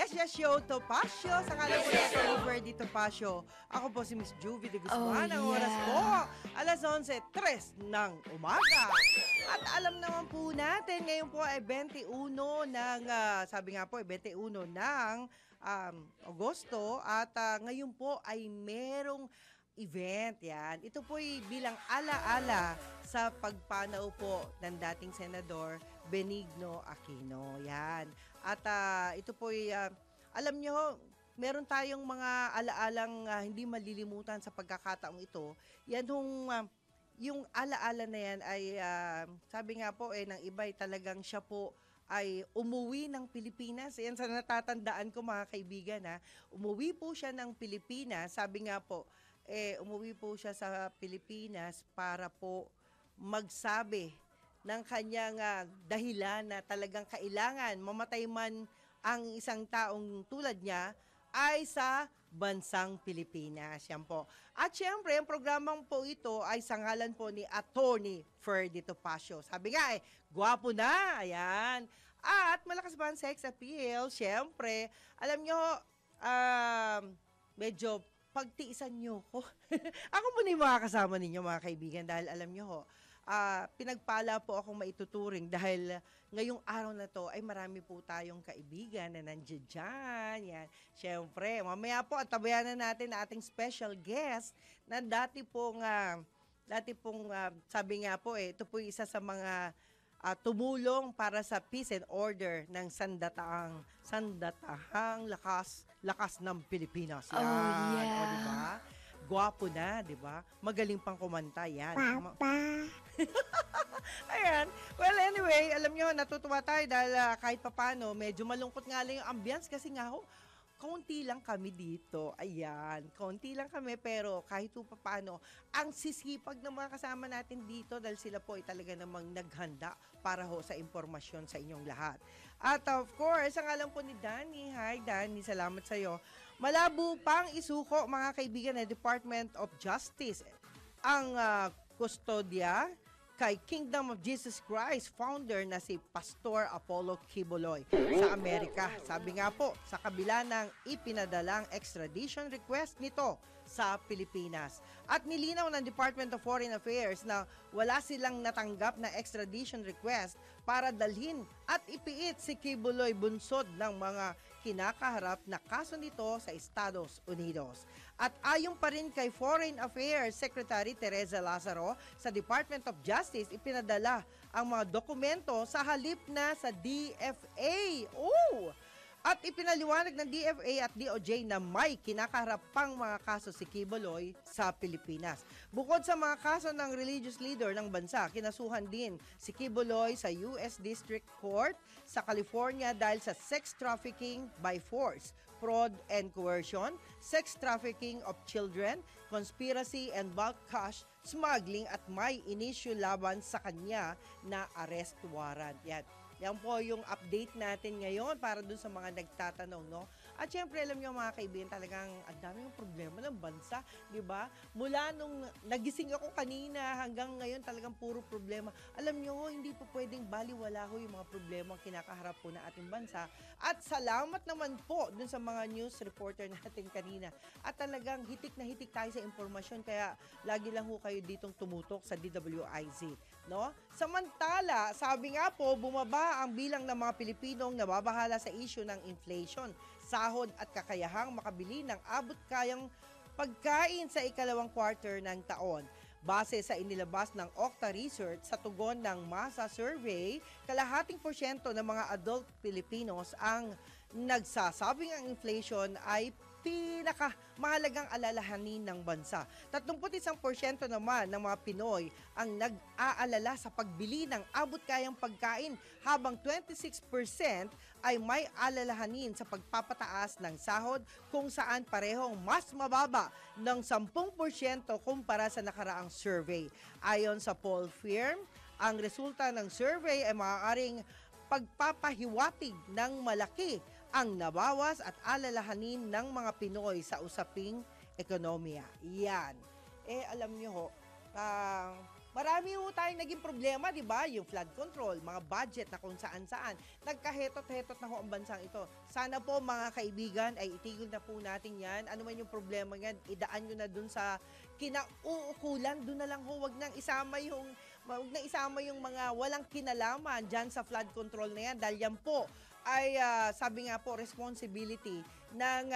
Yes, Show Topacio. Sa ngalan po ni Ferdy Topacio. Ako po si Miss Juvie de Guzman. Ang oras po, alas 11:03 ng umaga. At alam naman po natin, ngayon po ay 21 ng, sabi nga po, 21 ng Agosto. At ngayon po ay merong event yan. Ito po ay bilang ala-ala sa pagpanaw po ng dating Senador Benigno Aquino. Yan. At ito po ay, alam nyo, meron tayong mga ala-alang hindi malilimutan sa pagkakataong ito. Yan yung ala-ala na yan ay, sabi nga po ng iba ay talagang siya po ay umuwi ng Pilipinas. Yan sa natatandaan ko mga kaibigan ha. Umuwi po siya ng Pilipinas. Sabi nga po, umuwi po siya sa Pilipinas para po magsabi ng kanyang dahilan na talagang kailangan mamatay man ang isang taong tulad niya ay sa bansang Pilipinas. Yan po. At syempre, ang programang po ito ay sangalan po ni Attorney Ferdy Topacio. Sabi nga gwapo na. Ayan. At malakas ba ang sex appeal? Syempre, alam nyo, medyo pagtiisan nyo ko. Ako muna yung mga kasama ninyo mga kaibigan dahil alam nyo ho, pinagpala po akong maituturing dahil ngayong araw na to ay marami po tayong kaibigan na nandiyan dyan. Yan. Siyempre, mamaya po at tabayanan natin na ating special guest na dati pong sabi nga po ito po isa sa mga tumulong para sa peace and order ng sandatahang lakas ng Pilipinas. Yan. Oh, yeah. O, diba? Gwapo na, di ba? Magaling pang kumanta, yan. Papa. Ayan. Well, anyway, alam nyo, natutuwa tayo dahil kahit papano, medyo malungkot nga lang yung ambience kasi nga ho, kaunti lang kami dito. Ayan, kaunti lang kami pero kahit pa paano, ang sisipag ng mga kasama natin dito dahil sila po ay talaga namang naghanda para ho sa impormasyon sa inyong lahat. At of course, ang alam po ni Danny. Hi Danny, salamat sa iyo. Malabo pang isuko mga kaibigan ng Department of Justice ang kustodya kay Kingdom of Jesus Christ founder na si Pastor Apollo Quiboloy sa Amerika. Sabi nga po, sa kabila ng ipinadalang extradition request nito sa Pilipinas. At nilinaw ng Department of Foreign Affairs na wala silang natanggap na extradition request para dalhin at ipiit si Quiboloy bunsod ng mga kinakaharap na kaso nito sa Estados Unidos. At ayon pa rin kay Foreign Affairs Secretary Teresa Lazaro, sa Department of Justice, ipinadala ang mga dokumento sa halip na sa DFA. At ipinaliwanag ng DFA at DOJ na may kinakaharap pang mga kaso si Quiboloy sa Pilipinas. Bukod sa mga kaso ng religious leader ng bansa, kinasuhan din si Quiboloy sa US District Court sa California dahil sa sex trafficking by force, fraud and coercion, sex trafficking of children, conspiracy and bulk cash smuggling at may inisyu laban sa kanya na arrest warrant. Yan po yung update natin ngayon para dun sa mga nagtatanong, no? At syempre, alam niyo mga kaibigan, talagang ang daming problema ng bansa, di ba? Mula nung nagising ako kanina hanggang ngayon, talagang puro problema. Alam niyo, hindi po pwedeng baliwala ho yung mga problema kinakaharap po na ating bansa. At salamat naman po dun sa mga news reporter natin kanina. At talagang hitik na hitik tayo sa impormasyon, kaya lagi lang ho kayo ditong tumutok sa DWIZ, no? Samantala, sabi nga po, bumaba ang bilang ng mga Pilipinong nababahala sa issue ng inflation, sahod at kakayahang makabili ng abot-kayang pagkain sa ikalawang quarter ng taon. Base sa inilabas ng Okta Research sa tugon ng Masa Survey, kalahating porsyento ng mga adult Filipinos ang nagsasabing ang inflation ay pinakamahalagang alalahanin ng bansa. 31% naman ng mga Pinoy ang nag-aalala sa pagbili ng abot-kayang pagkain, habang 26% ay may alalahanin sa pagpapataas ng sahod, kung saan parehong mas mababa ng 10% kumpara sa nakaraang survey. Ayon sa poll firm, ang resulta ng survey ay maaaring pagpapahiwatig ng malaki ang nabawas at alalahanin ng mga Pinoy sa usaping ekonomiya. Yan. Alam nyo ho, marami ho tayong naging problema, di ba? Yung flood control, mga budget na kung saan-saan. Nagkahetot-hetot na ho ang bansang ito. Sana po mga kaibigan ay itigil na po natin yan. Ano man yung problema yan, idaan nyo na dun sa kinauukulan. Doon na lang ho, wag na isama yung mga walang kinalaman dyan sa flood control na yan. Dahil yan po ay sabi nga po responsibility ng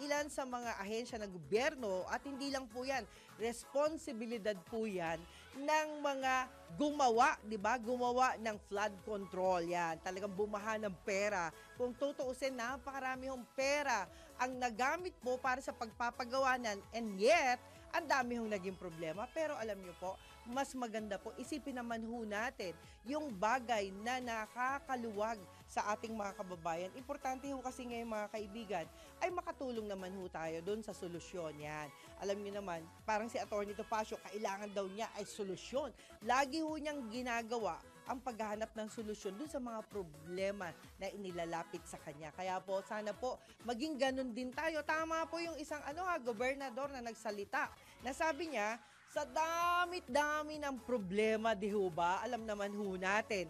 ilan sa mga ahensya ng gobyerno at hindi lang po yan, responsibilidad po yan ng mga gumawa, di ba? Gumawa ng flood control yan. Talagang bumaha ng pera. Kung tutuusin, napakarami hong pera ang nagamit po para sa pagpapagawa nan and yet, ang dami hong naging problema. Pero alam niyo po, mas maganda po, isipin naman ho natin yung bagay na nakakaluwag sa ating mga kababayan. Importante ho kasi ngayon mga kaibigan, ay makatulong naman ho tayo doon sa solusyon yan. Alam niyo naman, parang si Atty. Topacio, kailangan daw niya ay solusyon. Lagi ho niyang ginagawa ang paghahanap ng solusyon dun sa mga problema na inilalapit sa kanya. Kaya po, sana po, maging ganun din tayo. Tama po yung isang gobernador na nagsalita. Nasabi niya, sa damit-dami ng problema, di ho ba? Alam naman ho natin.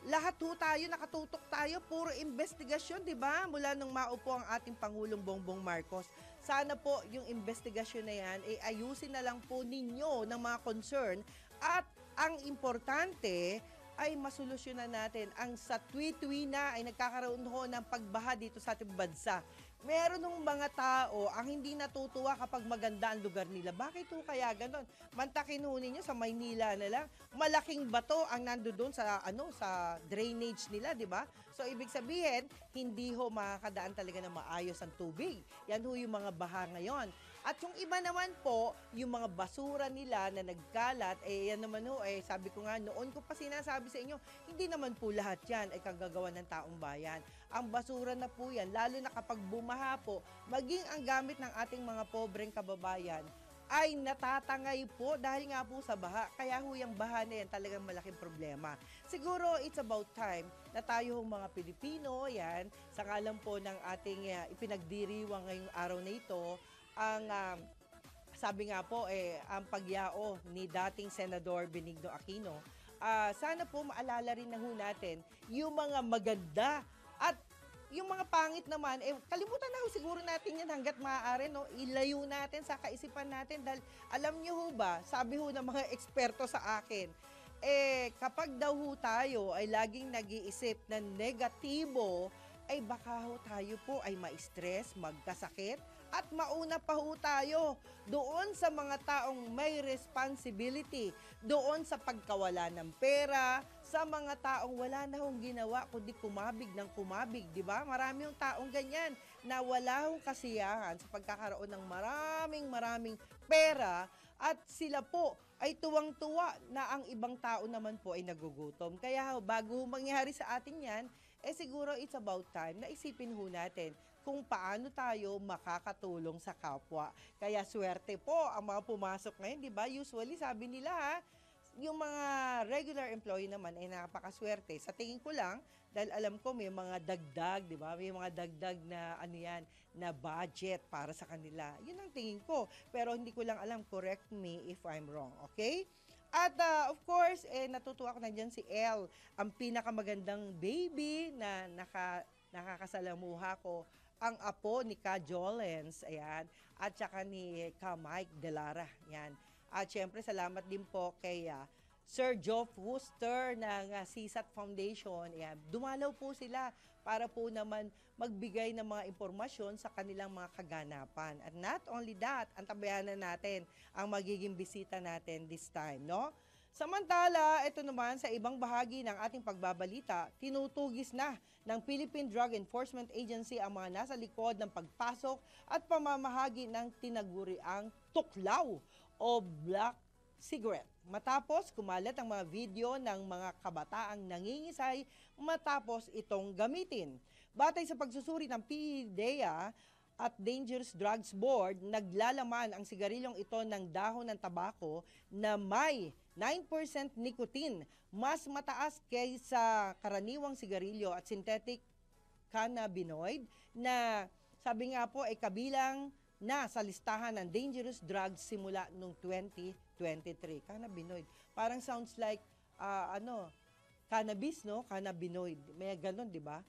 Lahat ho tayo, nakatutok tayo, puro investigasyon, di ba? Mula nung maupo ang ating Pangulong Bongbong Marcos. Sana po yung investigasyon na yan, ayusin na lang po ninyo ng mga concern. At ang importante, ay masolusyonan natin ang sa tuwi-tuwi na ay nagkakaroon ho ng pagbaha dito sa ating bansa. Meron ng mga tao ang hindi natutuwa kapag maganda ang lugar nila. Bakit ho kaya ganon? Mantakin ho ninyo sa Maynila na lang. Malaking bato ang nandoon sa drainage nila, di ba? So ibig sabihin, hindi ho makakadaan talaga ng maayos ang tubig. Yan ho yung mga baha ngayon. At yung iba naman po, yung mga basura nila na nagkalat, yan naman ho, sabi ko nga, noon ko pa sinasabi sa inyo, hindi naman po lahat yan ay kagagawa ng taong bayan. Ang basura na po yan, lalo na kapag bumaha po, maging ang gamit ng ating mga pobreng kababayan, ay natatangay po dahil nga po sa baha. Kaya ho yung baha na yan talagang malaking problema. Siguro it's about time na tayo hong mga Pilipino, yan, sa ngalan po ng ating ipinagdiriwang ngayong araw na ito, ang sabi nga po ang pagyao ni dating Senador Benigno Aquino, sana po maalala rin na ho natin yung mga maganda at yung mga pangit naman, kalimutan na ho siguro natin yan hanggat maaari, no? Ilayo natin sa kaisipan natin dahil alam niyo ho ba, sabi ho ng mga eksperto sa akin, kapag daw ho tayo ay laging nag-iisip na negatibo, ay baka ho tayo po ay ma-stress, magkasakit, at mauna pa ho tayo doon sa mga taong may responsibility, doon sa pagkawala ng pera, sa mga taong wala na hong ginawa kundi kumabig ng kumabig, di ba? Marami yung taong ganyan na wala hong kasiyahan sa pagkakaroon ng maraming pera at sila po ay tuwang-tuwa na ang ibang tao naman po ay nagugutom. Kaya bago mangyari sa atin yan, siguro it's about time na isipin ho natin kung paano tayo makakatulong sa kapwa. Kaya swerte po ang mga pumasok ngayon, di ba? Usually, sabi nila yung mga regular employee naman ay napakaswerte. Sa tingin ko lang, dahil alam ko may mga dagdag, di ba? May mga dagdag na na budget para sa kanila. Yun ang tingin ko. Pero hindi ko lang alam, correct me if I'm wrong, okay? At of course, natutuwa ko na dyan si Elle, ang pinakamagandang baby na nakakasalamuha ko, ang apo ni Ka Jolens, ayan, at saka ni Ka Mike Delara, yan. At syempre, salamat din po kay Sir Geoff Wooster ng CSAT Foundation. Ayan. Dumalaw po sila para po naman magbigay ng mga impormasyon sa kanilang mga kaganapan. At not only that, antabayanan natin ang magiging bisita natin this time, no? Samantala, ito naman sa ibang bahagi ng ating pagbabalita, tinutugis na ng Philippine Drug Enforcement Agency ang mga nasa likod ng pagpasok at pamamahagi ng tinaguriang tuklaw o black cigarette. Matapos kumalat ang mga video ng mga kabataang nangingisay matapos itong gamitin. Batay sa pagsusuri ng PDEA at Dangerous Drugs Board, naglalaman ang sigarilyong ito ng dahon ng tabako na may 9% nicotine, mas mataas kaysa karaniwang sigarilyo at synthetic cannabinoid na sabi nga po ay kabilang na sa listahan ng dangerous drugs simula noong 2023. Cannabinoid. Parang sounds like, ano, cannabis, no? Cannabinoid. May ganon, di ba?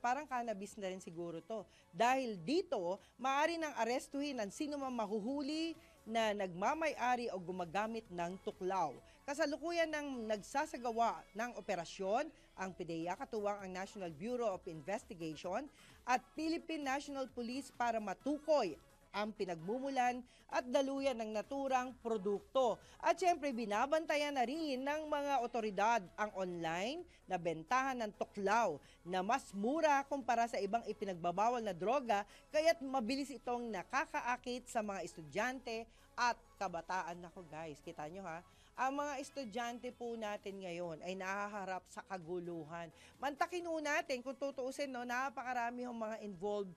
Parang cannabis na rin siguro to. Dahil dito, maaari nang arestuhin ang sino mang mahuhuli na nagmamay-ari o gumagamit ng tuklaw. Kasalukuyan ng nagsasagawa ng operasyon ang PDEA, katuwang ang National Bureau of Investigation at Philippine National Police para matukoy ang pinagmumulan at daluyan ng naturang produkto. At syempre, binabantayan na rin ng mga otoridad ang online na bentahan ng tuklaw na mas mura kumpara sa ibang ipinagbabawal na droga, kaya't mabilis itong nakakaakit sa mga estudyante at kabataan. Nako guys, kita nyo ha, ang mga estudyante po natin ngayon ay nahaharap sa kaguluhan. Mantakin po natin, kung tutuusin, no, napakarami yung mga involved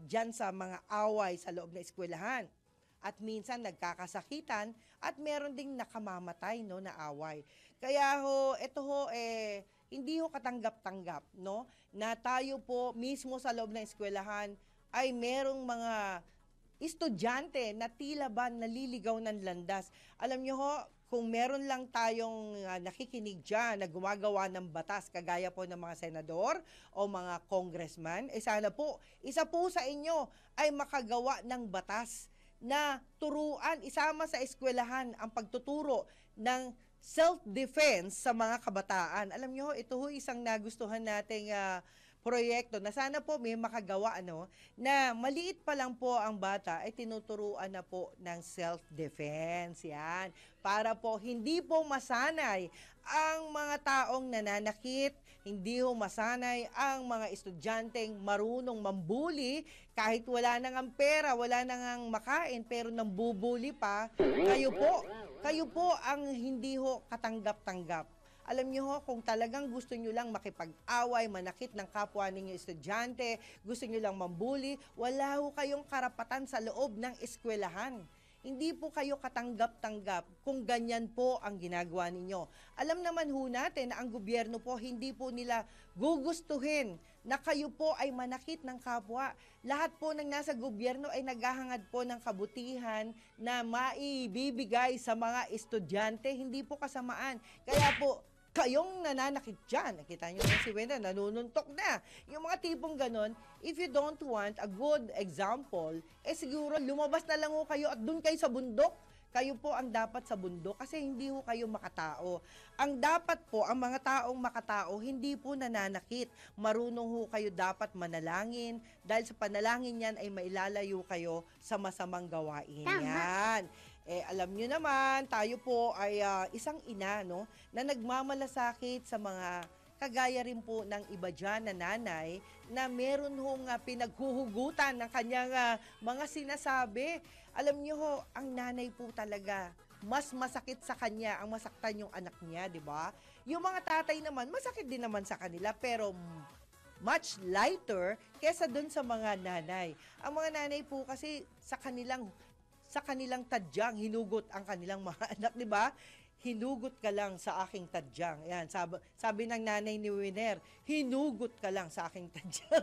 dyan sa mga away sa loob ng eskwelahan. At minsan nagkakasakitan at meron ding nakamamatay, no, na away. Kaya ito hindi katanggap-tanggap, no, na tayo po mismo sa loob ng eskwelahan ay merong mga estudyante na tila ba naliligaw ng landas. Alam nyo kung meron lang tayong nakikinig dyan na gumagawa ng batas, kagaya po ng mga senador o mga congressman, sana po, isa po sa inyo ay makagawa ng batas na turuan, isama sa eskwelahan ang pagtuturo ng self-defense sa mga kabataan. Alam nyo, ito isang nagustuhan nating proyekto na sana po may makagawa, na maliit pa lang po ang bata ay tinuturuan na po ng self-defense. Yan. Para po hindi po masanay ang mga taong nananakit, hindi po masanay ang mga estudyanteng marunong mambuli kahit wala nang pera, wala nang makain pero nambubuli pa. Kayo po ang hindi katanggap-tanggap. Alam niyo kung talagang gusto niyo lang makipag-away, manakit ng kapwa ninyo estudyante, gusto niyo lang mambuli, wala kayong karapatan sa loob ng eskwelahan. Hindi po kayo katanggap-tanggap kung ganyan po ang ginagawa ninyo. Alam naman natin na ang gobyerno po hindi po nila gugustuhin na kayo po ay manakit ng kapwa. Lahat po ng nasa gobyerno ay naghahangad po ng kabutihan na maibibigay sa mga estudyante, hindi po kasamaan. Kaya po, kayong nananakit dyan, nakita nyo na si Wenda, nanununtok na. Yung mga tipong ganon, if you don't want a good example, siguro lumabas na lang kayo at dun kayo sa bundok. Kayo po ang dapat sa bundok kasi hindi kayo makatao. Ang dapat po, ang mga taong makatao, hindi po nananakit. Marunong kayo dapat manalangin dahil sa panalangin yan ay mailalayo kayo sa masamang gawain. Yan. Alam nyo naman, tayo po ay isang ina, na nagmamalasakit sa mga kagaya rin po ng iba dyan na nanay na meron pinaghuhugutan ng kanyang mga sinasabi. Alam nyo ang nanay po talaga, mas masakit sa kanya ang masaktan yung anak niya, di ba? Yung mga tatay naman, masakit din naman sa kanila, pero much lighter kesa dun sa mga nanay. Ang mga nanay po kasi sa kanilang tadyang hinugot ang kanilang mga anak, di ba? Hinugot ka lang sa aking tadyang. Yan, sabi ng nanay ni Winer, hinugot ka lang sa aking tadyang.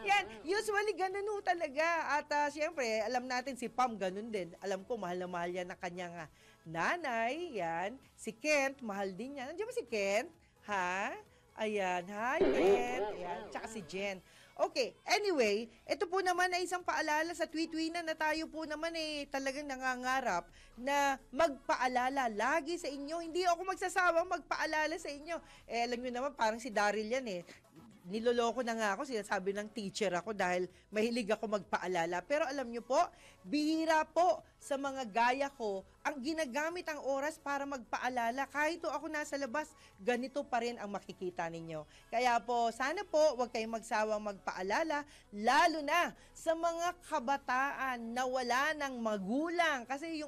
Yan, usually ganun talaga. At siyempre, alam natin si Pam ganun din. Alam ko, mahal na mahal yan ng kanyang nanay. Yan, si Kent, mahal din yan. Nandiyan ba si Kent? Ha? Ayan, hi Kent. Ayan, tsaka si Jen. Okay, anyway, ito po naman ay isang paalala sa tweet-tweena na tayo po naman talagang nangangarap na magpaalala lagi sa inyo. Hindi ako magsasawang magpaalala sa inyo. Alam nyo naman, parang si Daryl yan niloloko na nga ako, sinasabi ng teacher ako dahil mahilig ako magpaalala. Pero alam nyo po, bihira po sa mga gaya ko ang ginagamit ang oras para magpaalala. Kahit ako nasa labas, ganito pa rin ang makikita ninyo. Kaya po, sana po huwag kayong magsawang magpaalala, lalo na sa mga kabataan na wala ng magulang. Kasi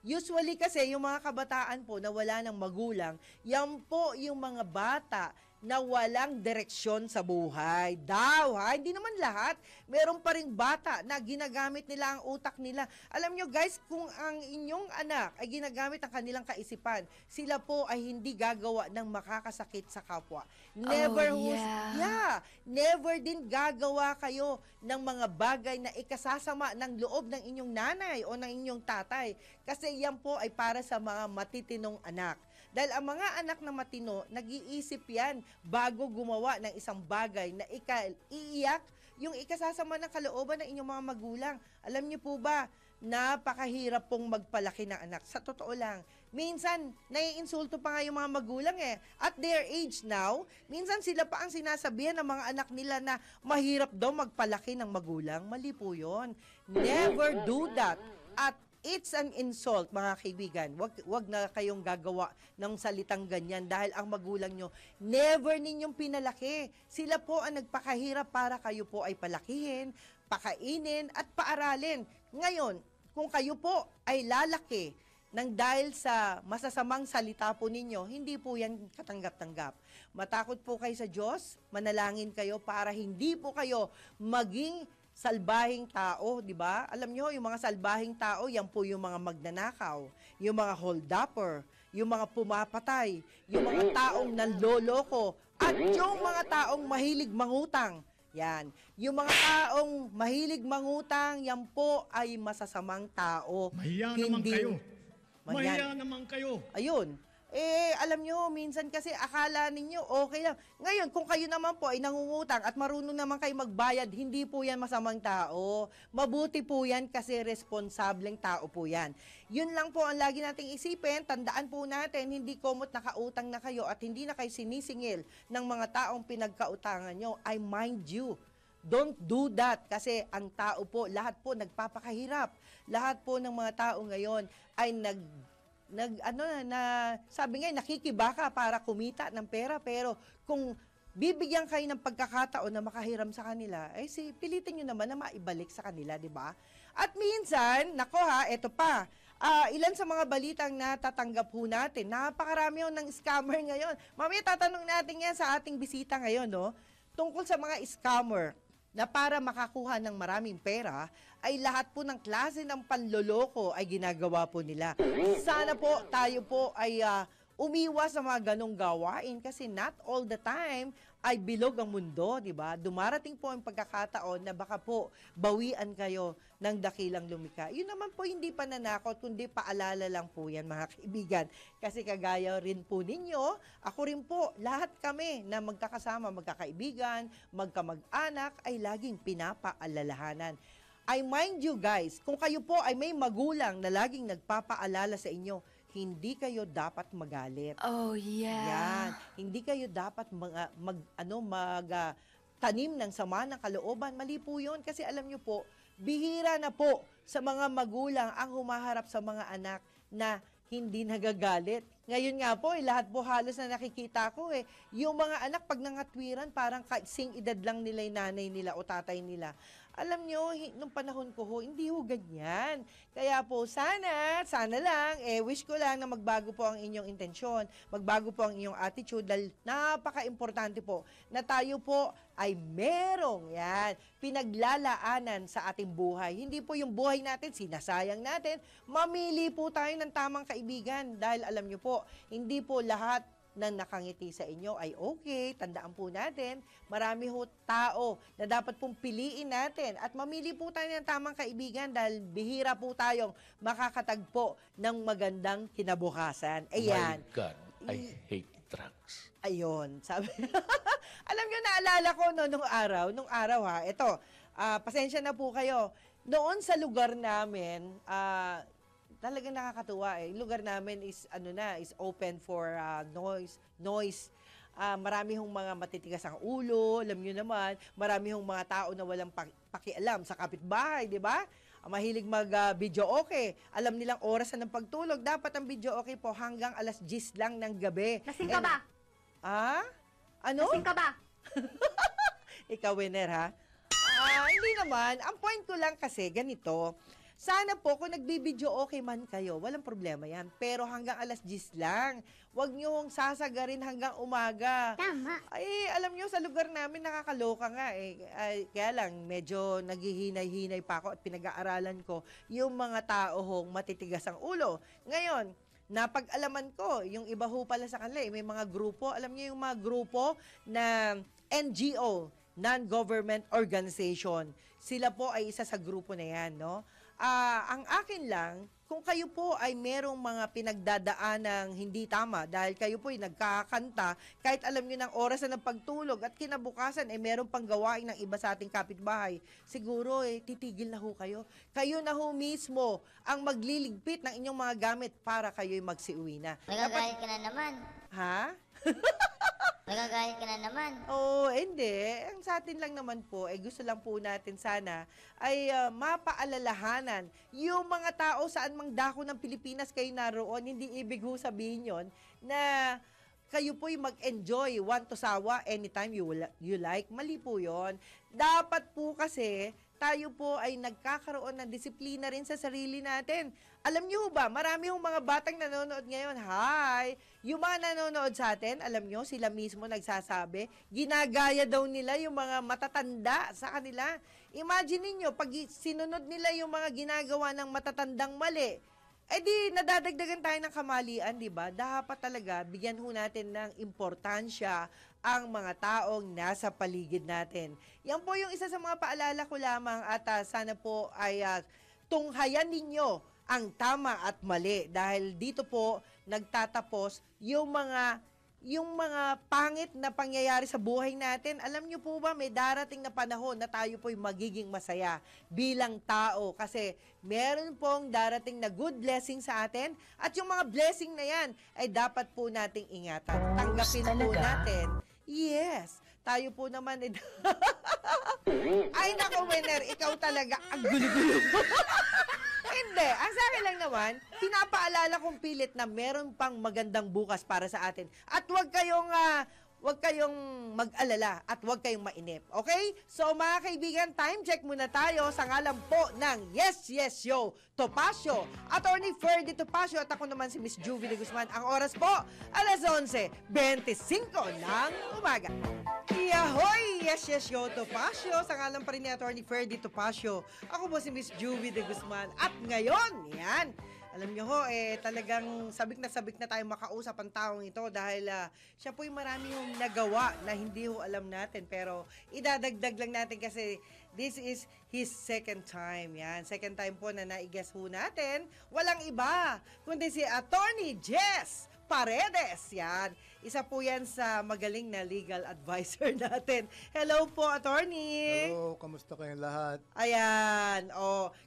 usually kasi yung mga kabataan po na wala ng magulang, yan po yung mga bata na walang direksyon sa buhay. Daw, ha? Hindi naman lahat. Meron pa ring bata na ginagamit nila ang utak nila. Alam nyo guys, kung ang inyong anak ay ginagamit ang kanilang kaisipan, sila po ay hindi gagawa ng makakasakit sa kapwa. Never, never din gagawa kayo ng mga bagay na ikasasama ng loob ng inyong nanay o ng inyong tatay. Kasi yan po ay para sa mga matitinong anak. Dahil ang mga anak na matino, nag-iisip yan bago gumawa ng isang bagay na iiyak yung ikasasama ng kalooban ng inyong mga magulang. Alam niyo po ba, napakahirap pong magpalaki ng anak. Sa totoo lang, minsan, naiinsulto pa nga yung mga magulang eh. At their age now, minsan sila pa ang sinasabihan ng mga anak nila na mahirap daw magpalaki ng magulang. Mali po yun. Never do that. At it's an insult, mga kaibigan. Wag na kayong gagawa ng salitang ganyan dahil ang magulang nyo, never ninyong pinalaki. Sila po ang nagpakahirap para kayo po ay palakihin, pakainin, at paaralin. Ngayon, kung kayo po ay lalaki nang dahil sa masasamang salita po ninyo, hindi po yan katanggap-tanggap. Matakot po kayo sa Diyos, manalangin kayo para hindi po kayo maging salbahing tao, di ba? Alam nyo, yung mga salbahing tao, yan po yung mga magnanakaw, yung mga hold-upper, yung mga pumapatay, yung mga taong nanloloko, at yung mga taong mahilig mangutang. Yan. Yung mga taong mahilig mangutang, yan po ay masasamang tao. Mahiya naman kayo. Mahiya naman kayo. Ayun. Alam nyo, minsan kasi akala ninyo okay lang. Ngayon, kung kayo naman po ay nangungutang at marunong naman kayo magbayad, hindi po yan masamang tao. Mabuti po yan kasi responsableng tao po yan. Yun lang po ang lagi nating isipin. Tandaan po natin, hindi komot nakautang na kayo at hindi na kayo sinisingil ng mga taong pinagkautangan nyo. I mind you. Don't do that kasi ang tao po, lahat po nagpapakahirap. Lahat po ng mga tao ngayon ay sabi nga, nakikibaka para kumita ng pera, pero kung bibigyan kayo ng pagkakataon na makahiram sa kanila, pilitin nyo naman na maibalik sa kanila, di ba? At minsan, nako ha, eto pa, ilan sa mga balitang natatanggap po natin, napakarami ng scammer ngayon. Mamaya tatanong natin yan sa ating bisita ngayon, no? Tungkol sa mga scammer na para makakuha ng maraming pera, ay lahat po ng klase ng panloloko ay ginagawa po nila. Sana po tayo po ay umiwas sa mga ganong gawain kasi not all the time ay bilog ang mundo, di ba? Dumarating po ang pagkakataon na baka po bawian kayo ng dakilang lumika. Yun naman po hindi pananakot, kundi paalala lang po yan, mga kaibigan. Kasi kagaya rin po ninyo, ako rin po, lahat kami na magkakasama, magkakaibigan, magkamag-anak, ay laging pinapaalalahanan. I mind you guys, kung kayo po ay may magulang na laging nagpapaalala sa inyo, hindi kayo dapat magalit. Oh, yeah. Yan. Hindi kayo dapat tanim ng sama ng kalooban. Mali po yun kasi alam nyo po, bihira na po sa mga magulang ang humaharap sa mga anak na hindi nagagalit. Ngayon nga po, lahat po halos na nakikita ko yung mga anak pag nangatwiran, parang sing edad lang nila yung nanay nila o tatay nila. Alam nyo, nung panahon ko hindi ganyan. Kaya po, sana lang, wish ko lang na magbago po ang inyong intensyon, magbago po ang inyong attitude, dahil napaka-importante po na tayo po ay merong pinaglalaanan sa ating buhay. Hindi po yung buhay natin, sinasayang natin, mamili po tayo ng tamang kaibigan, dahil alam nyo po, hindi po lahat na nakangiti sa inyo ay okay. Tandaan po natin, marami ho tao na dapat pong piliin natin at mamili po tayo ng tamang kaibigan dahil bihira po tayong makakatagpo ng magandang kinabukasan. Ayan. My God, I hate drugs. Ayun, sabi. Alam nyo, naalala ko nung araw ito, pasensya na po kayo. Noon sa lugar namin, talagang nakakatuwa lugar namin is open for noise. Marami hong mga matitigas ang ulo, alam niyo naman, marami hong mga tao na walang pakialam sa kapitbahay, di ba? Mahilig mag-video okay. Alam nilang oras ng pagtulog. Dapat ang video okay po hanggang alas 10 lang ng gabi. Lasing ka ba? Ano? Lasing ka ba? Ikaw, winner, ha? Hindi naman. Ang point ko lang kasi, ganito, Sana po, kung nagbibideo, okay man kayo. Walang problema yan. Pero hanggang alas 10 lang. Huwag niyong sasagarin hanggang umaga. Tama. Ay, alam niyo, sa lugar namin, nakakaloka nga eh. Ay, kaya lang, medyo naghihinay-hinay pa ako at pinag-aaralan ko yung mga tao hong matitigas ang ulo. Ngayon, napag-alaman ko, yung iba ho pala sa kanila, may mga grupo, alam niyo yung mga grupo na NGO, non-government organization. Sila po ay isa sa grupo na yan, no? Ang akin lang, kung kayo po ay merong mga pinagdadaanang hindi tama dahil kayo po ay nagkakanta, kahit alam nyo ng oras na ng pagtulog at kinabukasan ay meron pang gawain ng iba sa ating kapitbahay, siguro titigil na ho kayo. Kayo na ho mismo ang magliligpit ng inyong mga gamit para kayo'y magsiuwi na. Nagagalit ka na naman. Ha? Nagagalit ka na naman. Oo, hindi. Ang sa atin lang naman po, gusto lang po natin sana ay mapaalalahanan yung mga tao saan mang dako ng Pilipinas kayo naroon. Hindi ibig ho sabihin yon na kayo po'y mag-enjoy, want to sawa anytime you like. Mali po yon. Dapat po kasi tayo po ay nagkakaroon ng disiplina rin sa sarili natin. Alam niyo ba, marami hong mga batang nanonood ngayon. Hi! Yung mga nanonood sa atin, alam niyo, sila mismo nagsasabi, ginagaya daw nila yung mga matatanda sa kanila. Imagine niyo pag sinunod nila yung mga ginagawa ng matatandang mali, di nadadagdagan tayo ng kamalian, di ba? Dapat talaga, bigyan ho natin ng importansya ang mga taong nasa paligid natin. Yan po yung isa sa mga paalala ko lamang at sana po ay tunghayan ninyo ang tama at mali dahil dito po nagtatapos yung mga pangit na pangyayari sa buhay natin. Alam niyo po ba, may darating na panahon na tayo po'y magiging masaya bilang tao kasi meron pong darating na good blessing sa atin at yung mga blessing na yan ay dapat po nating ingatan. Tanggapin po natin. Yes, tayo po naman ay nako, winner, ikaw talaga ang gulo-gulo. Hindi. Ang sa akin lang naman, pinapaalala kong pilit na meron pang magandang bukas para sa atin. At huwag kayong mag-alala at huwag kayong mainip. Okay? So mga kaibigan, time check muna tayo sa ngalan po ng Yes Yes Show, Topacio, Attorney Ferdy Topacio at ako naman si Miss Juvie de Guzman. Ang oras po, alas 11:25 ng umaga. Yahoy! Yes Yes Show, Topacio. Sa ngalan pa rin ni Attorney Ferdy Topacio. Ako po si Miss Juvie de Guzman. At ngayon, yan, alam niyo ho, talagang sabik na tayo makausap ang taong ito dahil siya po'y marami hong nagawa na hindi ho alam natin. Pero idadagdag lang natin kasi this is his second time. Yan, second time po na nai-guess ho natin. Walang iba, kundi si Attorney Jess Paredes. Yan, isa po yan sa magaling na legal advisor natin. Hello po, Attorney. Hello, kamusta kayong lahat? Ayan,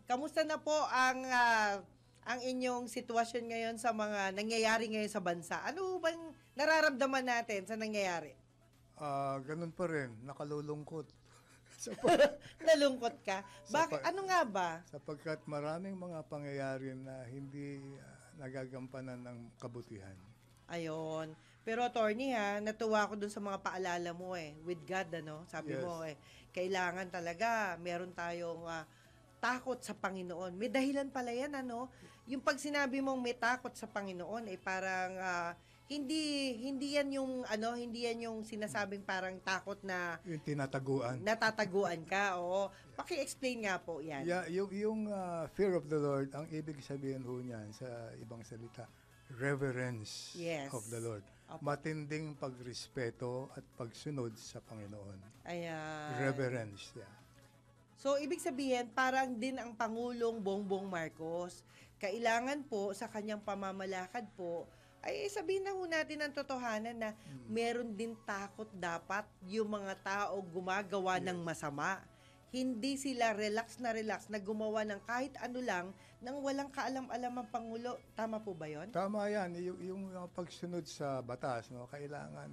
kamusta na po ang inyong sitwasyon ngayon sa mga nangyayari ngayon sa bansa? Ano bang nararamdaman natin sa nangyayari? Ganun pa rin, nakalulungkot. Nalungkot ka? Bakit? Ano nga ba? Sapagkat maraming mga pangyayari na hindi nagagampanan ng kabutihan. Ayon. Pero attorney natuwa ako dun sa mga paalala mo with God sabi Yes. mo kailangan talaga meron tayong takot sa Panginoon. May dahilan pala yan yung pag sinabi mong may takot sa Panginoon parang hindi yan yung sinasabing parang takot na Yung tinataguan. natataguan ka. Paki-explain nga po yan. Yeah, yung fear of the Lord, ang ibig sabihin ho niyan sa ibang salita, reverence Yes. of the Lord. Opo. Matinding pagrespeto at pagsunod sa Panginoon. Ayan. Reverence, yeah. So, ibig sabihin, parang din ang Pangulong Bongbong Marcos, kailangan po sa kanyang pamamalakad po, ay sabihin na ho natin ang totohanan na meron din takot dapat yung mga tao gumagawa ng masama. Hindi sila relax na gumawa ng kahit ano lang nang walang kaalam-alam ang Pangulo. Tama po ba yon? Tama yan. Yung pagsunod sa batas, kailangan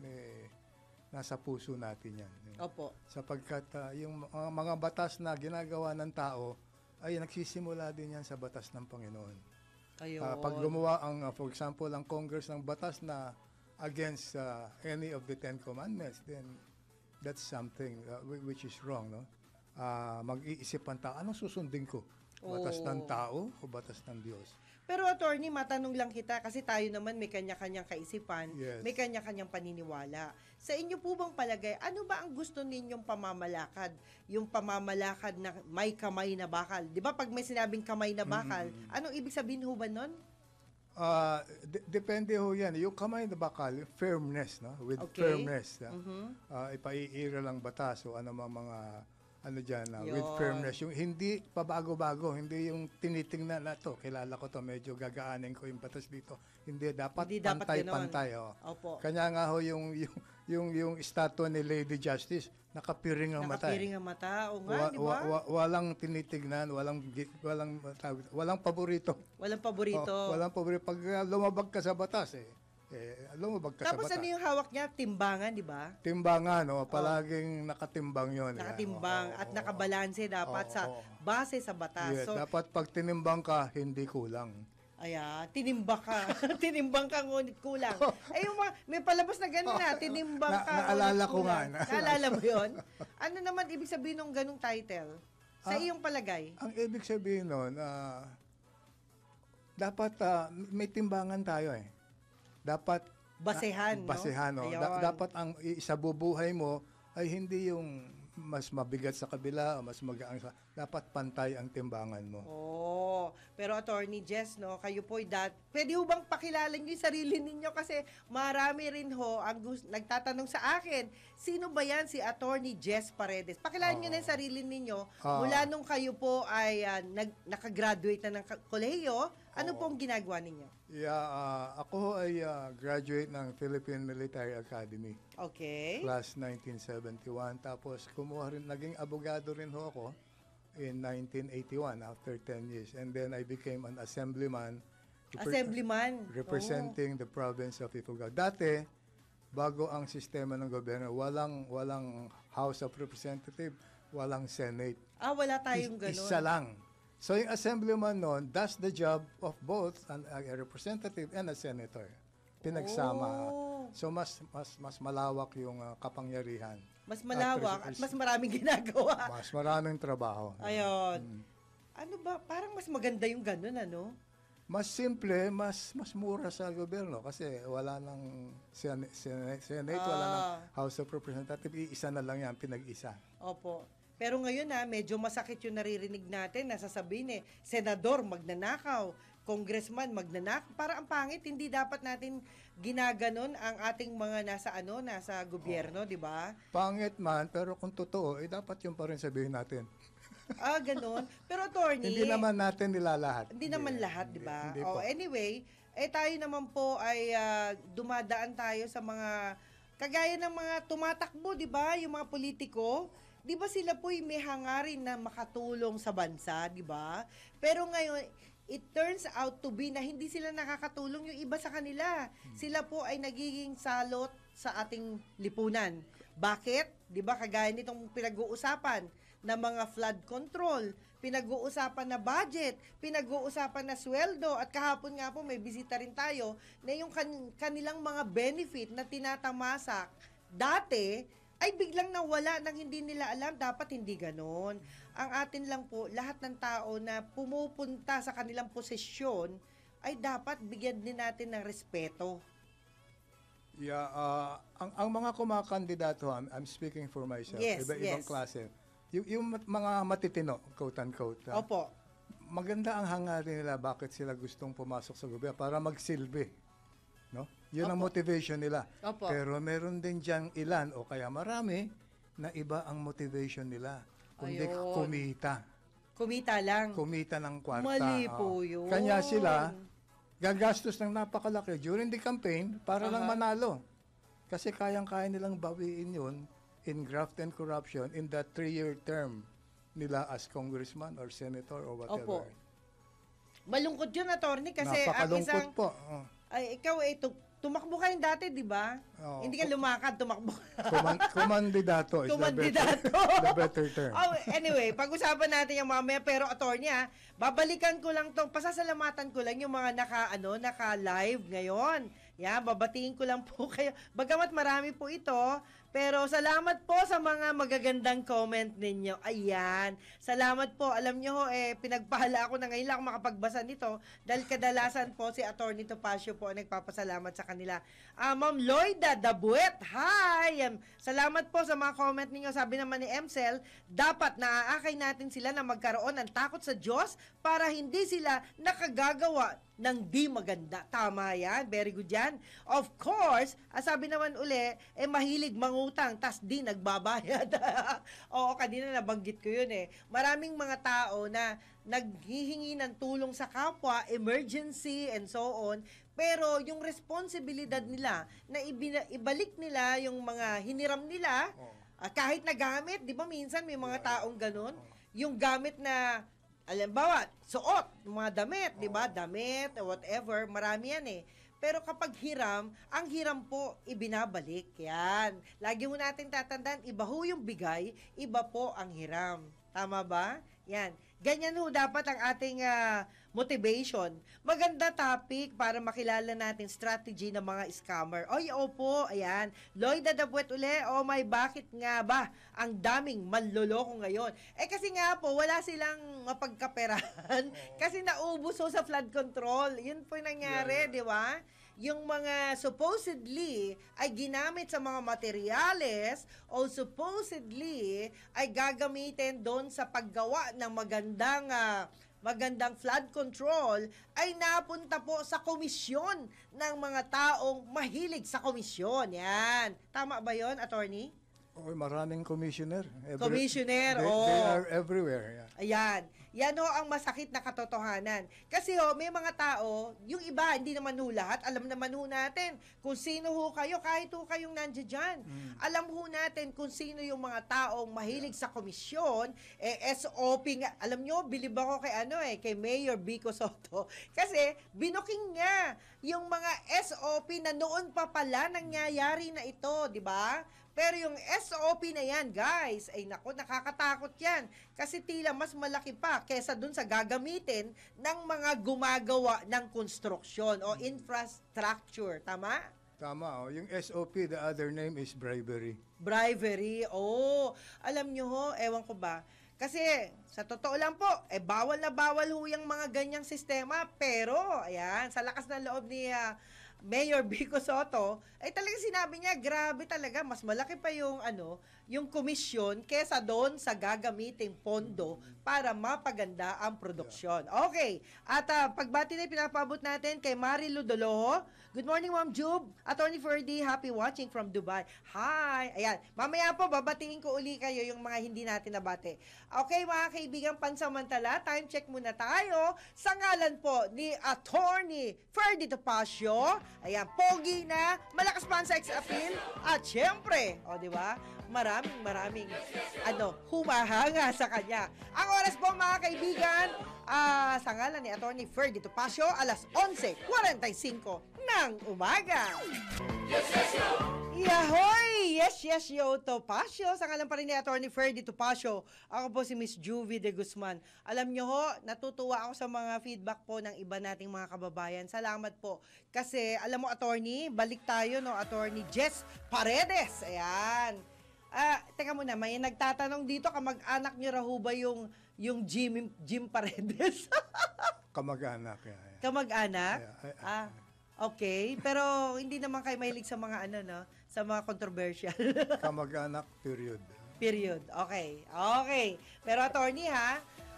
nasa puso natin yan. Opo. Sapagkat yung mga batas na ginagawa ng tao ay nagsisimula din yan sa batas ng Panginoon. Ayun. Pag gumawa for example, ang Congress ng batas na against any of the Ten Commandments, then that's something which is wrong, no? Mag-iisip ang tao, anong susundin ko? Batas Oo. ng tao o batas ng Diyos? Pero attorney, matanong lang kita kasi tayo naman may kanya-kanyang kaisipan, Yes. may kanya-kanyang paniniwala. Sa inyo po bang palagay, ano ba ang gusto ninyong pamamalakad? Yung pamamalakad na may kamay na bakal. 'Di ba pag may sinabing kamay na bakal, anong ibig sabihin ho ba nun? Depende ho yan. Yung kamay na bakal, firmness, no? With Okay. firmness. Ipaiira lang batas o ano mga ano dyan, with Yun. firmness. Yung hindi pabago-bago, hindi yung tinitingnan na to, kilala ko to, medyo gagaanin ko yung batas dito. Hindi, dapat Hindi dapat pantay-pantay. Opo. Kanya nga ho yung estatwa ni Lady Justice, nakapiring ang mata. Nakapiring ang mata. O nga, di ba? Walang tinitignan, walang paborito. Walang paborito. Walang paborito. Pag lumabag ka sa batas, lumabag ka Tapos sa batas. ano yung hawak niya? Timbangan, di ba? Timbangan, palaging nakatimbang yun. Nakatimbang at nakabalanse dapat sa base sa batas. Yes, So, dapat pag tinimbang ka, hindi kulang. tinimbang ka. Tinimbang ka ngunit kulang. Yung may palabas na gano'n na, tinimbang ka Naalala ngunit ko nga. kulang. Naalala mo yun? Ano naman ibig sabihin ng ganung title? Sa iyong palagay? Ang ibig sabihin nun, dapat may timbangan tayo Dapat Basehan, no? basehan, Ayun. dapat ang isabubuhay mo ay hindi yung mas mabigat sa kabila o mas magaan sa... Dapat pantay ang timbangan mo. Pero Attorney Jess, no, kayo po pwede ho bang pakilala niyo yung sarili ninyo kasi marami rin ho ang nagtatanong sa akin, sino ba yan si Attorney Jess Paredes? Pakilala niyo na yung sarili ninyo mula nung kayo po ay nakagraduate na ng kolehiyo, ano pong ginagawa ninyo? Ako ay graduate ng Philippine Military Academy. Okay. Class 1971. Tapos naging abogado rin ho ako in 1981 after 10 years. And then I became an assemblyman. Assemblyman. Representing the province of Ifugao. Dati, bago ang sistema ng gobyerno, walang House of Representative, walang Senate. Wala tayong ganun. Isa lang. So yung assemblyman noon does the job of both a representative and a senator. Pinagsama. So mas malawak yung kapangyarihan. Mas malawak at mas maraming ginagawa. Mas maraming trabaho. Ayun. Ano ba? Parang mas maganda yung ganun, ano? Mas simple, mas mura sa gobyerno kasi wala nang Senate, wala nang House of Representatives, isa na lang yan, pinag-isa. Opo. Pero ngayon medyo masakit yung naririnig natin na sasabihin senador magnanakaw, congressman magnanakaw. Para ang pangit, hindi dapat natin ginaganon ang ating mga nasa gobyerno, di ba? Pangit man, pero kung totoo, dapat yung pa rin sabihin natin. Ganun. Pero attorney, Hindi naman natin nilalahat. Hindi naman lahat, di ba? Hindi po. Anyway, tayo naman po ay dumadaan tayo sa mga kagaya ng mga tumatakbo, di ba? Yung mga politiko, di ba sila po may hangarin na makatulong sa bansa, di ba? Pero ngayon, it turns out to be na hindi sila nakakatulong yung iba sa kanila. Sila po ay nagiging salot sa ating lipunan. Bakit? Di ba kagaya nitong pinag-uusapan na mga flood control, pinag-uusapan na budget, pinag-uusapan na sweldo, at kahapon nga po may bisita rin tayo na yung kanilang mga benefit na tinatamasak dati ay biglang nawala nang hindi nila alam. Dapat hindi ganon. Ang atin lang po, lahat ng tao na pumupunta sa kanilang posisyon ay dapat bigyan din natin ng respeto. Yeah, ang mga kumakandidato, I'm speaking for myself, Yes, iba-ibang yes. klase. Yung mga matitino, quote-unquote. Opo. Maganda ang hangarin nila bakit sila gustong pumasok sa gobyerno para magsilbi. No? Yun ang Opo. motivation nila. Opo. Pero meron din diyang ilan o kaya marami na iba ang motivation nila. Kundi Ayun. Kumita lang. kumita ng kwarta. Mali po yun. Kanya sila, gagastos ng napakalaki during the campaign para lang manalo. Kasi kayang-kaya nilang bawiin yun in graft and corruption in that 3-year term nila as congressman or senator or whatever. Opo. Malungkot yun, attorney, kasi ang Napakalungkot isang... po. ikaw tumakbo ka rin dati, di ba? Oo. Hindi ka lumakad, tumakbo. Kumandidato is Kumandidato. the better term. Anyway, pag-usapan natin yung mamaya, pero attorney babalikan ko lang pasasalamatan ko lang yung mga naka-live ngayon. Babatiin ko lang po kayo. Bagamat marami po ito, Pero salamat po sa mga magagandang comment ninyo. Ayan. Salamat po. Alam nyo, pinagpahala ako na ngayon lang ako makapagbasa nito dahil kadalasan po si Atty. Topacio po ang nagpapasalamat sa kanila. Ma'am Lloyda Dabuet, hi! Salamat po sa mga comment ninyo. Sabi naman ni Emcel, dapat naaakay natin sila na magkaroon ng takot sa Diyos para hindi sila nakagagawa ng di maganda. Tama yan. Very good yan. Of course, sabi naman uli, mahilig mangutang, tas di nagbabayad. Oo, kanina nabanggit ko yun Maraming mga tao na naghihingi ng tulong sa kapwa, emergency, and so on, pero yung responsibilidad nila na ibalik nila yung mga hiniram nila, kahit na gamit, di ba minsan may mga taong ganun, yung gamit na alimbawa, suot, mga damit, di ba? Damit, whatever, marami yan Pero kapag hiram, ang hiram po, ibinabalik. Yan. Lagi mo natin tatandaan, iba ho yung bigay, iba po ang hiram. Tama ba? Yan. Ganyan ho dapat ang ating motivation. Maganda topic para makilala natin strategy ng mga scammer. Oy, opo, ayan. Lloyda Dabuet uli, bakit nga ba ang daming manloloko ngayon? Kasi nga po, wala silang mapagkaperahan kasi naubos sa flood control. Yun po yung nangyari, di ba? Yung mga supposedly ay ginamit sa mga materyales o supposedly ay gagamitin doon sa paggawa ng magandang flood control ay napunta po sa komisyon ng mga taong mahilig sa komisyon. Yan. Tama ba yon, attorney? Maraming commissioner. Commissioner, they are everywhere. Yeah. Ayan. Yan ang masakit na katotohanan. Kasi may mga tao, yung iba, hindi naman lahat, alam naman natin kung sino kayo, kahit kayong nandiyan dyan. Alam natin kung sino yung mga taong mahilig sa komisyon, SOP nga. Alam nyo, bilib ako kay Mayor Vico Soto. Kasi, binuking niya yung mga SOP na noon pa pala nangyayari na ito, di ba? Pero yung SOP na yan, guys, ay naku, nakakatakot yan. Kasi tila mas malaki pa kesa dun sa gagamitin ng mga gumagawa ng konstruksyon o infrastructure. Tama? Tama. Yung SOP, the other name is bribery. Bribery. Alam nyo ewan ko ba. Kasi, sa totoo lang po, bawal na bawal yung mga ganyang sistema. Pero, ayan, sa lakas ng loob ni Mayor Vico Soto, talagang sinabi niya, grabe talaga, mas malaki pa yung yung komisyon kesa doon sa gagamiting pondo para mapaganda ang produksyon. Okay, at pagbati na pinapabot natin kay Marilu Doloho. Good morning, Ma'am Jube. Attorney Ferdy, happy watching from Dubai. Hi! Ayan, mamaya po, babatiin ko uli kayo yung mga hindi natin nabati. Okay, mga kaibigan, pansamantala, time check muna tayo sa ngalan po ni Attorney Ferdy Topacio. Ayan, pogi na, malakas pa ang sex appeal, at syempre, di ba? Maraming humahanga sa kanya. Ang oras po, mga kaibigan, sa ngalan ni Attorney Ferdy Topacio, alas 11:45 ng umaga. Yahoy! Yes, yo, Topacio. Sa ngalan pa rin ni Attorney Ferdy Topacio. Ako po si Miss Juvie de Guzman. Alam nyo natutuwa ako sa mga feedback po ng iba nating mga kababayan. Salamat po. Kasi, alam mo, Attorney, balik tayo, Attorney Jess Paredes. Ayan. Teka muna, may nagtatanong dito, kamag-anak niyo raw ba yung Jim Paredes? Kamag-anak. Kamag-anak? Yeah. Okay. Pero hindi naman kayo mahilig sa mga sa mga controversial. Kamag-anak, period. Period. Okay. Pero attorney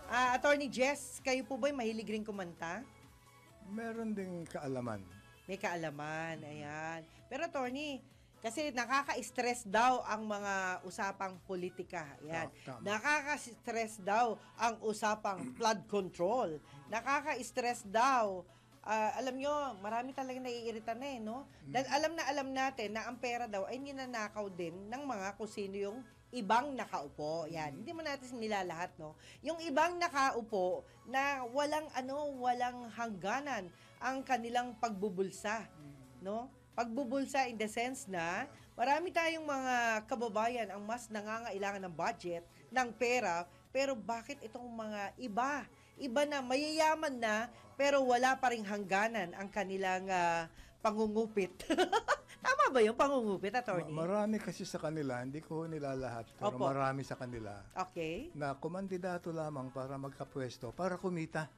Attorney Jess, kayo po ba'y mahilig rin kumanta? Meron ding kaalaman. May kaalaman, ayan. Pero attorney, kasi nakaka-stress daw ang mga usapang politika. Ayan. Nakaka-stress daw ang usapang flood control. Nakaka-stress daw. Alam nyo, marami talagang naiirita na no? Dahil alam natin na ang pera daw ay ninanakaw din ng mga kung sino yung ibang nakaupo. Yan. Hindi mo natin nilalahat, no? Yung ibang nakaupo na walang hangganan ang kanilang pagbubulsa, no? Pagbubulsa in the sense na marami tayong mga kababayan ang mas nangangailangan ng budget, ng pera, pero bakit itong mga iba na mayayaman na pero wala pa ring hangganan ang kanilang pangungupit. Tama ba yung pangungupit, attorney? Marami kasi sa kanila, hindi ko nila lahat, pero Opo. marami sa kanila Okay. na kumandidato lamang para magkapwesto, para kumita.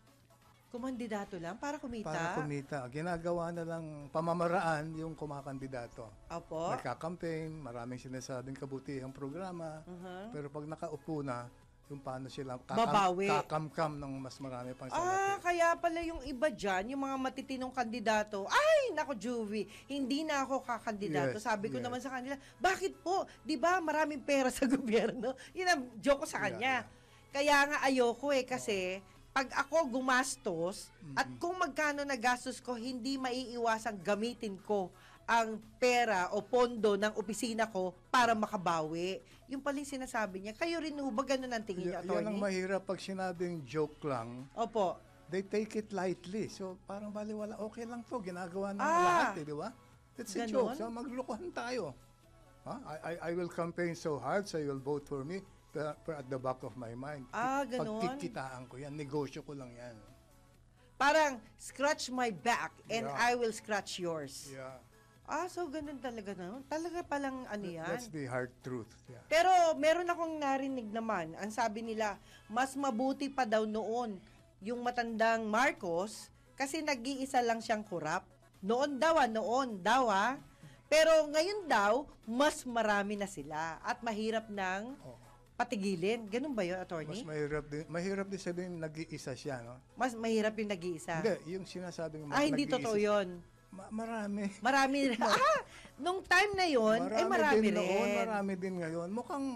Kumandidato lang para kumita. Para kumita. Ginagawa na lang pamamaraan yung kumakandidato. Opo. Nagka-campaign, maraming sinasabing kabutihang programa, pero pag nakaupo na, yung paano sila Babawi. kakamkam ng mas marami pang salapi. Kaya pala yung iba dyan, yung mga matitinong kandidato, ay, nako Juvie, hindi na ako kakandidato. Yes, Sabi ko yes. naman sa kanila, bakit po? Di ba maraming pera sa gobyerno? Yun ang joke ko sa kanya. Kaya nga ayoko kasi pag ako gumastos at kung magkano na gastos ko, hindi maiiwasang gamitin ko ang pera o pondo ng opisina ko para makabawi. Yung pala yung sinasabi niya. Kayo rin ba ganun ang tingin niyo, Yan ang attorney? mahirap pag sinabing joke lang, Opo. they take it lightly. So, parang baliwala, okay lang to, ginagawa ng Ah, lahat, di ba? It's a ganon? joke. So, maglukuhan tayo. I will campaign so hard, so you'll vote for me, pero at the back of my mind. Ganon? Pagkikitaan ko yan, negosyo ko lang yan. Parang, scratch my back and Yeah. I will scratch yours. Yeah. So ganun talaga na. Talaga palang ano yan. That's the hard truth. Yeah. Pero meron akong narinig naman, ang sabi nila, mas mabuti pa daw noon yung matandang Marcos kasi nag-iisa lang siyang kurap. Noon daw Pero ngayon daw, mas marami na sila at mahirap nang patigilin. Ganun ba yun, Mas attorney? mahirap din sabihin nag-iisa siya, no? Mas mahirap yung nag-iisa. Hindi, yung sinasabing Hindi nag-iisa totoo yun. Marami. Marami nung time na yon marami din rin. noon, marami din ngayon. Mukhang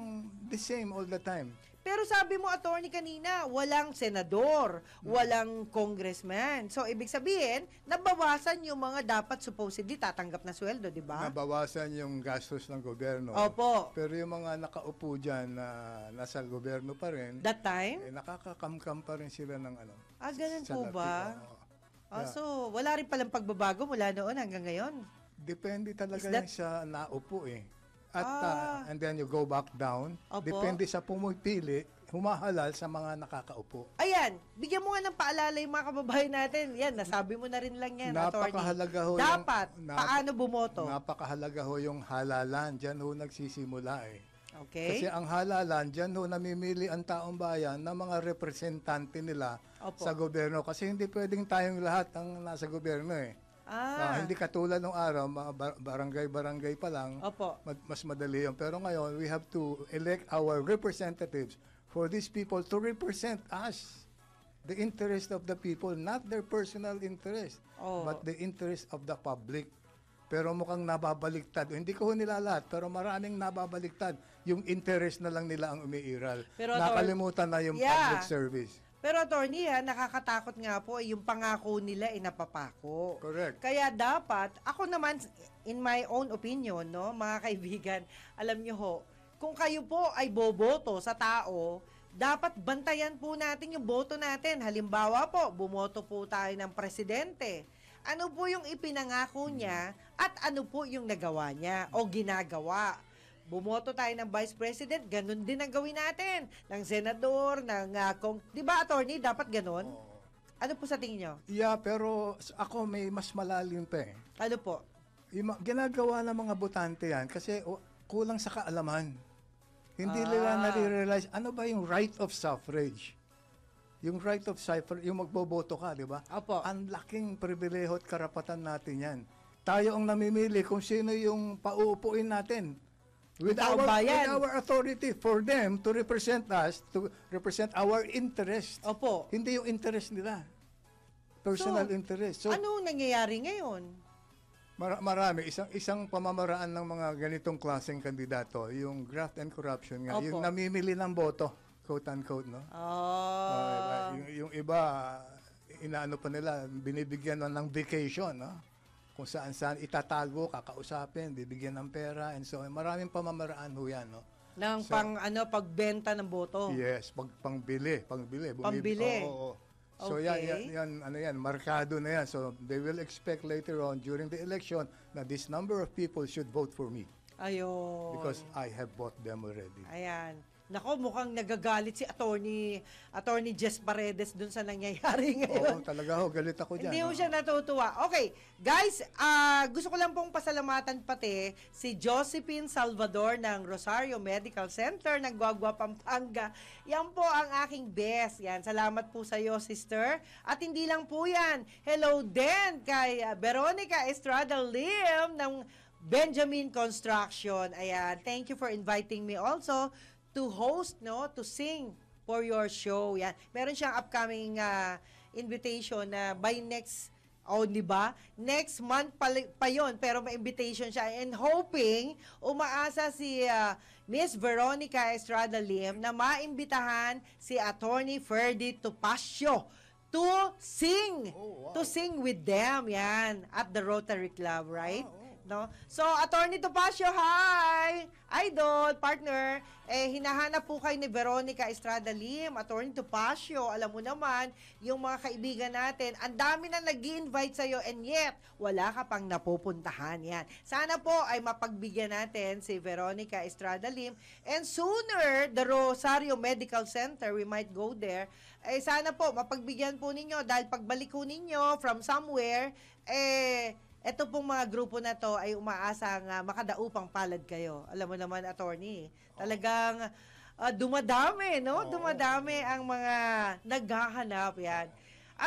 the same all the time. Pero sabi mo, attorney, kanina, walang senador, walang congressman. So, ibig sabihin, nabawasan yung mga dapat supposedly tatanggap na sweldo, di ba? Nabawasan yung gastos ng gobyerno. Opo. Pero yung mga nakaupo dyan na nasa gobyerno pa rin, That time? nakakakamkam pa rin sila ng ano. Ganun po salapi. ba? Oo. Yeah. So, wala rin palang pagbabago mula noon hanggang ngayon. Depende talaga Is that- yan sa naupo eh. At and then you go back down. Opo. Depende sa pumipili, humahalal sa mga nakakaupo. Ayan, bigyan mo nga ng paalala yung mga kababayan natin. Yan, nasabi mo na rin lang yan, attorney. Napakahalaga ho Dapat, paano bumoto? Napakahalaga ho yung halalan. Diyan ho nagsisimula eh. Okay? Kasi ang halalan, diyan ho namimili ang taong bayan ng mga representante nila Opo. sa gobyerno. Kasi hindi pwedeng tayong lahat ang nasa gobyerno eh. Hindi katulad ng araw, mga barangay-barangay pa lang, Opo. mas madali yun. Pero ngayon, we have to elect our representatives for these people to represent us. The interest of the people, not their personal interest, but the interest of the public. Pero mukhang nababaliktad. Hindi ko nila lahat, pero maraming nababaliktad. Yung interest na lang nila ang umiiral. Pero, Nakalimutan na yung public service. Pero attorney, nakakatakot nga po yung pangako nila napapako. Correct. Kaya dapat, ako naman, in my own opinion, no, mga kaibigan, alam nyo ho, kung kayo po ay boboto sa tao, dapat bantayan po natin yung boto natin. Halimbawa po, bumoto po tayo ng presidente. Ano po yung ipinangako niya at ano po yung nagawa niya o ginagawa. Bumoto tayo ng Vice President, ganun din ang gawin natin. Ng Senador, di ba, attorney, dapat ganun? Ano po sa tingin nyo? Yeah, pero ako may mas malalim pa eh. Ano po? Ginagawa ng mga botante yan kasi kulang sa kaalaman. Hindi nila nare-realize ano ba yung right of suffrage. Yung right of suffrage, yung magboboto ka, di ba? Opo. Ang laking pribileho at karapatan natin yan. Tayo ang namimili kung sino yung pauupuin natin. With Taong bayan. our authority for them to represent us, to represent our interest. Opo. Hindi yung interest nila. Personal interest. So, Ano nangyayari ngayon? marami. Isang pamamaraan ng mga ganitong klaseng kandidato, yung graft and corruption nga, Opo. yung namimili ng boto, quote-unquote, no? Yung iba, inaano pa nila, binibigyan ng vacation, no? Kung saan-saan itatago, kakausapin, bibigyan ng pera, and so on. Maraming pamamaraan ho yan, no? Ng pagbenta ng boto. Yes, pangbili. Pambili. Oo. So Okay. yan, markado na yan. So they will expect later on during the election na this number of people should vote for me Ayun. because I have bought them already. Ayan. Nako, mukhang nagagalit si Attorney Jess Paredes dun sa nangyayari ngayon. Oo, talaga ho, galit ako dyan. Hindi mo oh. siya natutuwa. Okay, guys, gusto ko lang pong pasalamatan pati si Josephine Salvador ng Rosario Medical Center ng Guagua, Pampanga. Yan po ang aking best. Yan, salamat po sa iyo, sister. At hindi lang po yan. Hello din kay Veronica Estrada Lim ng Benjamin Construction. Ayan, thank you for inviting me also to host, no, to sing for your show. Yan. Meron siyang upcoming invitation na by next, di ba? Next month pa yon, pero may invitation siya. And hoping, umaasa si Miss Veronica Estrada Lim na maimbitahan si Attorney Ferdy Topacio to sing. Oh, wow. To sing with them, yan, at the Rotary Club, right? No? So, Attorney Topacio, hi! Idol, partner, hinahanap po kayo ni Veronica Estrada Lim, Attorney Topacio, alam mo naman, yung mga kaibigan natin, ang dami na nag-i-invite sa'yo and yet, wala ka pang napupuntahan. Yan. Sana po ay mapagbigyan natin si Veronica Estrada Lim and sooner, the Rosario Medical Center, we might go there, sana po, mapagbigyan po ninyo dahil pagbalik po ninyo from somewhere, ito pong mga grupo na to ay umaasang makadaupang palad kayo. Alam mo naman, attorney, talagang dumadami, no? Dumadami ang mga naghahanap yan.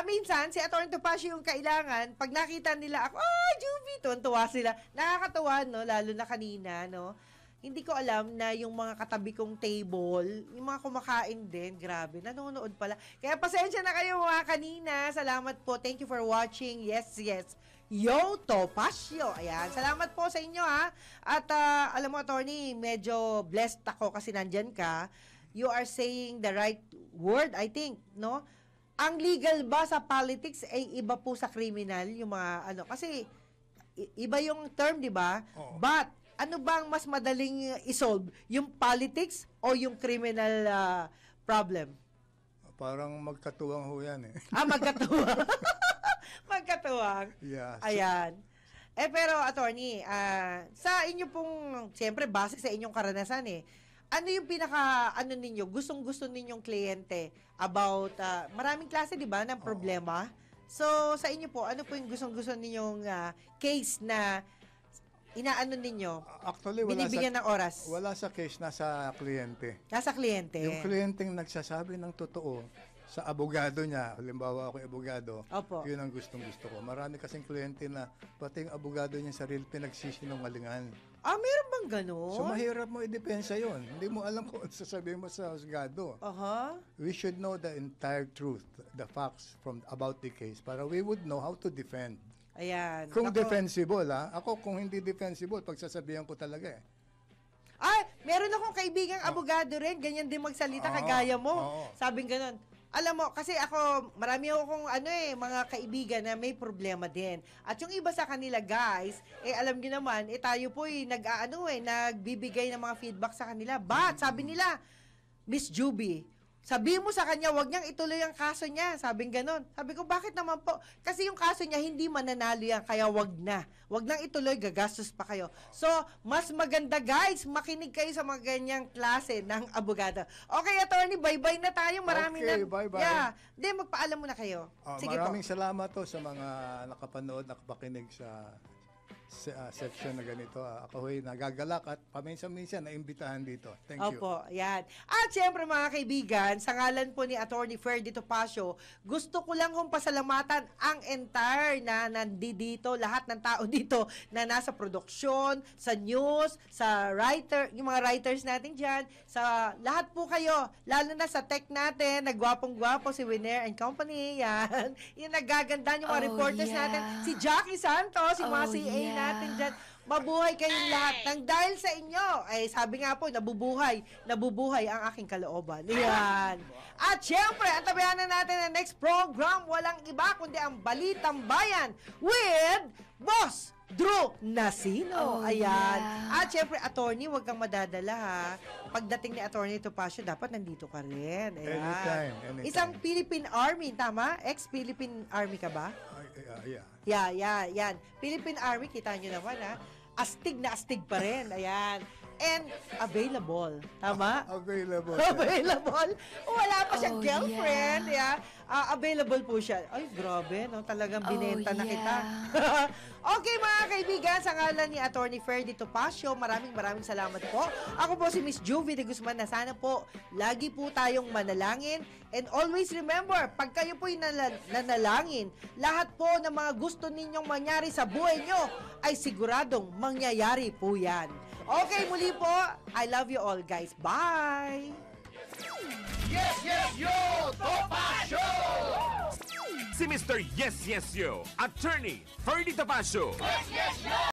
Minsan, si Attorney Topacio yung kailangan, pag nakita nila ako, Juvie, tuwan-tuwa sila. Nakakatuwa, no? Lalo na kanina, no? Hindi ko alam na yung mga katabi kong table, yung mga kumakain din, grabe, nanonood pala. Kaya pasensya na kayo mga kanina. Salamat po. Thank you for watching. Yes, yes. Yo, Topacio. Ayan. Salamat po sa inyo, ha. At alam mo, attorney, medyo blessed ako kasi nandyan ka. You are saying the right word, I think, no? Ang legal ba sa politics ay iba po sa criminal, yung mga ano, kasi iba yung term, di ba? Oo. But, ano bang mas madaling isolve? Yung politics o yung criminal problem? Parang magkatuwang ho yan eh. Magkatuwang. Magkatuwang. Yeah. Ayan. Pero, attorney, sa inyo pong, siyempre, base sa inyong karanasan ano yung ninyo, gustong-gusto ninyong kliyente about, maraming klase, di ba, ng problema? So, sa inyo po, ano po yung gustong-gusto ninyong case na inaano ninyo? Actually, binibigyan ng oras? Wala sa case, nasa kliyente. Nasa kliyente. Yung kliyenteng nagsasabi ng totoo sa abogado niya, halimbawa ako yung abogado, Opo. yun ang gustong-gusto ko. Marami kasing kliyente na pati yung abogado niya sarili pinagsisinungalingan. Meron bang gano'n? So mahirap mo idepensa yun. Hindi mo alam kung ano sasabihin mo sa husgado. We should know the entire truth, the facts about the case para we would know how to defend. Ayan. Kung defensible, ako kung hindi defensible, pagsasabihan ko talaga meron akong kaibigang abogado rin, ganyan din magsalita kagaya mo. Sabing ganon. Alam mo, kasi ako, marami akong mga kaibigan na may problema din. At yung iba sa kanila, guys, alam niyo naman, tayo po nagbibigay ng mga feedback sa kanila. But, sabi nila, Miss Juby, sabi mo sa kanya, wag niyang ituloy ang kaso niya. Sabing ganon. Sabi ko, bakit naman po? Kasi yung kaso niya, hindi mananalo yan, kaya wag na. Wag nang ituloy, gagastos pa kayo. So, mas maganda, guys, makinig kayo sa mga ganyang klase ng abogado. Okay, attorney, bye-bye na tayo. Maraming bye-bye. Yeah. Magpaalam muna kayo. Sige maraming po. salamat to sa mga nakapanood, nakapakinig sa section na ganito. Ako ho'y nagagalak at paminsan-minsan naimbitahan dito. Thank you. Opo, yan. At syempre mga kaibigan, sa ngalan po ni Attorney Ferdy Topacio, gusto ko lang kong pasalamatan ang entire na nandito, lahat ng tao dito na nasa produksyon, sa news, sa writer, yung mga writers natin dyan, sa lahat po kayo, lalo na sa tech natin, nagwapong-gwapo si Winer and Company, yan. Yung nagaganda yung mga reporters natin, si Jackie Santos, yung mga CA natin dyan. Mabuhay kayong lahat. Nang dahil sa inyo, sabi nga po, nabubuhay ang aking kalooban. Yan. At syempre, antabayan na natin ang next program. Walang iba kundi ang Balitang Bayan with Boss Drew Nasino. Ayan. At syempre, attorney, huwag kang madadala ha. Pagdating ni Attorney Topacio, dapat nandito ka rin. Ayan. Anytime. Isang Philippine Army, tama? Ex-Philippine Army ka ba? Yeah. Yan. Philippine Army, kita nyo naman ha. Astig na astig pa rin. Ayan. and available. Tama? Available. Available. Wala pa siyang Oh, girlfriend. Yeah. Available po siya. Ay, grabe, no? Talagang binenta na kita. Okay, mga kaibigan, sa ngalan ni Attorney Ferdy Topacio, maraming salamat po. Ako po si Miss Juvie de Guzman na sana po lagi po tayong manalangin. And always remember, pag kayo po'y nanalangin, lahat po ng mga gusto ninyong mangyari sa buhay nyo ay siguradong mangyayari po yan. Okay, muli po. I love you all, guys. Bye! Si Mr. Yes Yes Yo, Attorney Ferdy Topacio.